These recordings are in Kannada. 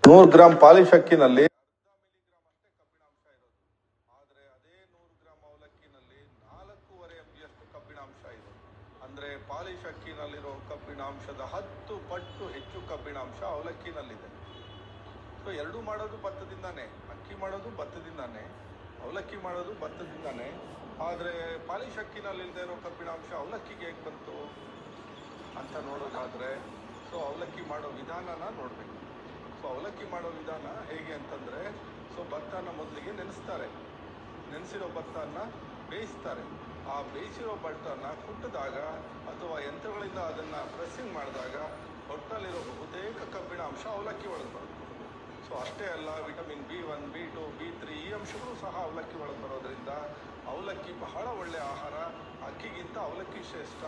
100 ಗ್ರಾಂ ಪಾಲಿಶ್ ಅಕ್ಕಿನಲ್ಲಿ ಆದರೆ ಅದೇ 100 ಗ್ರಾಂ ಅವಲಕ್ಕಿನಲ್ಲಿ 4.5 mgಯಷ್ಟು ಕಬ್ಬಿಣಾಂಶ ಇದೆ. ಅಂದ್ರೆ ಪಾಲಿಶ್ ಅಕ್ಕಿನಲ್ಲಿರೋ ಕಬ್ಬಿಣಾಂಶದ 10 ಪಟ್ಟು ಹೆಚ್ಚು ಕಬ್ಬಿಣಾಂಶ ಅವಲಕ್ಕಿನಲ್ಲಿದೆ. ಸೊ ಎರಡು ಮಾಡೋದು ಭತ್ತದಿಂದಾನೆ, ಅಕ್ಕಿ ಮಾಡೋದು ಭತ್ತದಿಂದಾನೆ, ಅವಲಕ್ಕಿ ಮಾಡೋದು ಭತ್ತದಿಂದಾನೆ. ಆದರೆ ಪಾಲಿಶ್ ಅಕ್ಕಿನಲ್ಲಿಲ್ಲದೆ ಇರೋ ಕಬ್ಬಿಣಾಂಶ ಅವಲಕ್ಕಿಗೆ ಹೇಗೆ ಬಂತು ಅಂತ ನೋಡೋದಾದರೆ ಸೊ ಅವಲಕ್ಕಿ ಮಾಡೋ ವಿಧಾನನ ನೋಡಬೇಕು. ಸೊ ಅವಲಕ್ಕಿ ಮಾಡೋ ವಿಧಾನ ಹೇಗೆ ಅಂತಂದರೆ, ಸೊ ಭತ್ತನ ಮೊದಲಿಗೆ ನೆನೆಸ್ತಾರೆ, ನೆನೆಸಿರೋ ಭತ್ತನ ಬೇಯಿಸ್ತಾರೆ. ಆ ಬೇಯಿಸಿರೋ ಭತ್ತನ ಕುಟ್ಟಿದಾಗ ಅಥವಾ ಯಂತ್ರಗಳಿಂದ ಅದನ್ನು ಪ್ರೆಸ್ಸಿಂಗ್ ಮಾಡಿದಾಗ ಹೊಟ್ಟಲ್ಲಿರೋ ಬಹುತೇಕ ಕಬ್ಬಿಣಾಂಶ ಅವಲಕ್ಕಿ ಒಳಗೆ ಬರುತ್ತೆ. ಸೊ ಅಷ್ಟೇ ಅಲ್ಲ, ವಿಟಮಿನ್ B1, B2, B3 ಈ ಅಂಶಗಳು ಸಹ ಅವಲಕ್ಕಿ ಒಳಗೆ ಬರೋದ್ರಿಂದ ಅವಲಕ್ಕಿ ಬಹಳ ಒಳ್ಳೆಯ ಆಹಾರ. ಅಕ್ಕಿಗಿಂತ ಅವಲಕ್ಕಿ ಶ್ರೇಷ್ಠ.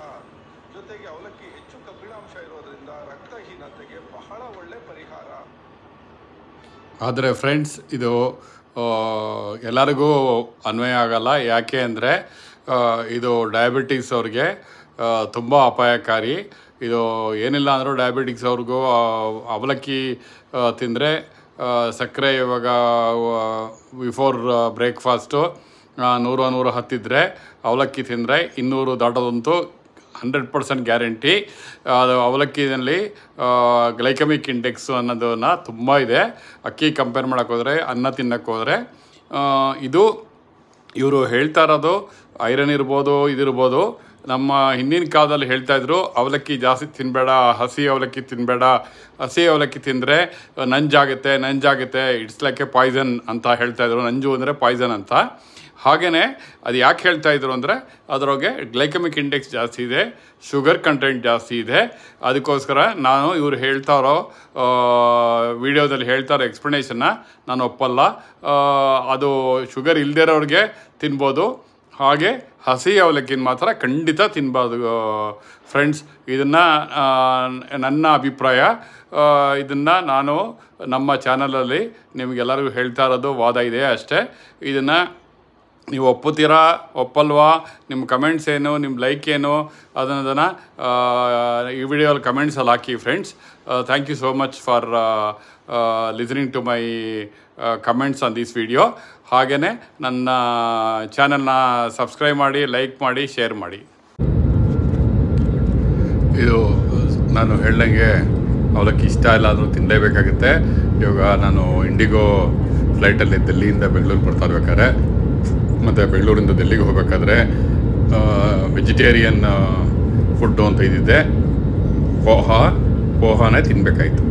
ಜೊತೆಗೆ ಅವಲಕ್ಕಿ ಹೆಚ್ಚು ಕಬ್ಬಿಣಾಂಶ ಇರೋದ್ರಿಂದ ರಕ್ತಹೀನತೆಗೆ ಬಹಳ ಒಳ್ಳೆ ಪರಿಹಾರ. ಆದರೆ ಫ್ರೆಂಡ್ಸ್, ಇದು ಎಲ್ಲರಿಗೂ ಅನ್ವಯ ಆಗಲ್ಲ. ಯಾಕೆ ಅಂದರೆ ಇದು ಡಯಾಬಿಟಿಕ್ಸ್ ಅವ್ರಿಗೆ ತುಂಬ ಅಪಾಯಕಾರಿ. ಇದು ಏನಿಲ್ಲ ಅಂದರೂ ಡಯಾಬಿಟಿಕ್ಸ್ ಅವ್ರಿಗೂ ಅವಲಕ್ಕಿ ತಿಂದರೆ ಸಕ್ಕರೆ ಇವಾಗ ಬಿಫೋರ್ ಬ್ರೇಕ್ಫಾಸ್ಟು 100-110 ಇದ್ದರೆ ಅವಲಕ್ಕಿ ತಿಂದರೆ 200 ದಾಟೋದಂತೂ 100% ಗ್ಯಾರಂಟಿ. ಅದು ಅವಲಕ್ಕಿನಲ್ಲಿ ಗ್ಲೈಕಮಿಕ್ ಇಂಡೆಕ್ಸು ಅನ್ನೋದನ್ನು ತುಂಬ ಇದೆ. ಅಕ್ಕಿ ಕಂಪೇರ್ ಮಾಡೋಕ್ಕೆ ಹೋದರೆ, ಅನ್ನ ತಿನ್ನೋಕ್ಕೆ ಹೋದರೆ ಇದು ಇವರು ಹೇಳ್ತಾ ಇರೋದು ಐರನ್ ಇರ್ಬೋದು, ಇದಿರ್ಬೋದು. ನಮ್ಮ ಹಿಂದಿನ ಕಾಲದಲ್ಲಿ ಹೇಳ್ತಾಯಿದ್ರು ಅವಲಕ್ಕಿ ಜಾಸ್ತಿ ತಿನ್ನಬೇಡ, ಹಸಿ ಅವಲಕ್ಕಿ ತಿನ್ನಬೇಡ, ಹಸಿ ಅವಲಕ್ಕಿ ತಿಂದರೆ ನಂಜಾಗುತ್ತೆ, ಇಟ್ಸ್ ಲೈಕ್ ಎ ಪಾಯ್ಸನ್ ಅಂತ ಹೇಳ್ತಾಯಿದ್ರು. ನಂಜು ಅಂದರೆ ಪಾಯ್ಸನ್ ಅಂತ. ಹಾಗೆಯೇ ಅದು ಯಾಕೆ ಹೇಳ್ತಾಯಿದ್ರು ಅಂದರೆ ಅದರೊಳಗೆ ಗ್ಲೈಕಮಿಕ್ ಇಂಡೆಕ್ಸ್ ಜಾಸ್ತಿ ಇದೆ, ಶುಗರ್ ಕಂಟೆಂಟ್ ಜಾಸ್ತಿ ಇದೆ. ಅದಕ್ಕೋಸ್ಕರ ನಾನು ಇವರು ಹೇಳ್ತಾ ಇರೋ ವಿಡಿಯೋದಲ್ಲಿ ಹೇಳ್ತಾ ಇರೋ ಎಕ್ಸ್ಪ್ಲನೇಷನ್ನ ನಾನು ಒಪ್ಪಲ್ಲ. ಅದು ಶುಗರ್ ಇಲ್ಲದೇ ಇರೋರಿಗೆ ತಿನ್ಬೋದು, ಹಾಗೆ ಹಸಿ ಅವಲಕ್ಕಿನ ಮಾತ್ರ ಖಂಡಿತ ತಿನ್ನಬಾರ್ದು ಫ್ರೆಂಡ್ಸ್. ಇದನ್ನು ನನ್ನ ಅಭಿಪ್ರಾಯ. ಇದನ್ನು ನಾನು ನಮ್ಮ ಚಾನಲಲ್ಲಿ ನಿಮಗೆಲ್ಲರಿಗೂ ಹೇಳ್ತಾ ಇರೋದು ವಾದ ಇದೆ ಅಷ್ಟೇ. ಇದನ್ನು ನೀವು ಒಪ್ಪುತ್ತೀರಾ ಒಪ್ಪಲ್ವಾ, ನಿಮ್ಮ ಕಮೆಂಟ್ಸ್ ಏನು, ನಿಮ್ಮ ಲೈಕ್ ಏನು ಅದನ್ನು ಈ ವಿಡಿಯೋಲ್ಲಿ ಕಮೆಂಟ್ಸಲ್ಲಿ ಹಾಕಿ friends. Thank you so much for listening to my comments on this video. ಹಾಗೆಯೇ ನನ್ನ ಚಾನಲ್ನ ಸಬ್ಸ್ಕ್ರೈಬ್ ಮಾಡಿ, ಲೈಕ್ ಮಾಡಿ, ಶೇರ್ ಮಾಡಿ. ಇದು ನಾನು ಹೇಳ್ದಂಗೆ ಅವಲಕ್ಕಿ ಇಷ್ಟ ಇಲ್ಲ ಆದರೂ ತಿನ್ನಲೇಬೇಕಾಗುತ್ತೆ. ಇವಾಗ ನಾನು ಇಂಡಿಗೋ ಫ್ಲೈಟಲ್ಲಿ ದಿಲ್ಲಿಯಿಂದ ಬೆಂಗಳೂರು ಬರ್ತಾ ಇರ್ಬೇಕಾದ್ರೆ ಮತ್ತು ಬೆಂಗಳೂರಿಂದ ದಿಲ್ಲಿಗೆ ಹೋಗಬೇಕಾದ್ರೆ ವೆಜಿಟೇರಿಯನ್ ಫುಡ್ಡು ಅಂತ ಇದ್ದಿದ್ದೆ, ಪೋಹಾನೇ ತಿನ್ನಬೇಕಾಯ್ತು.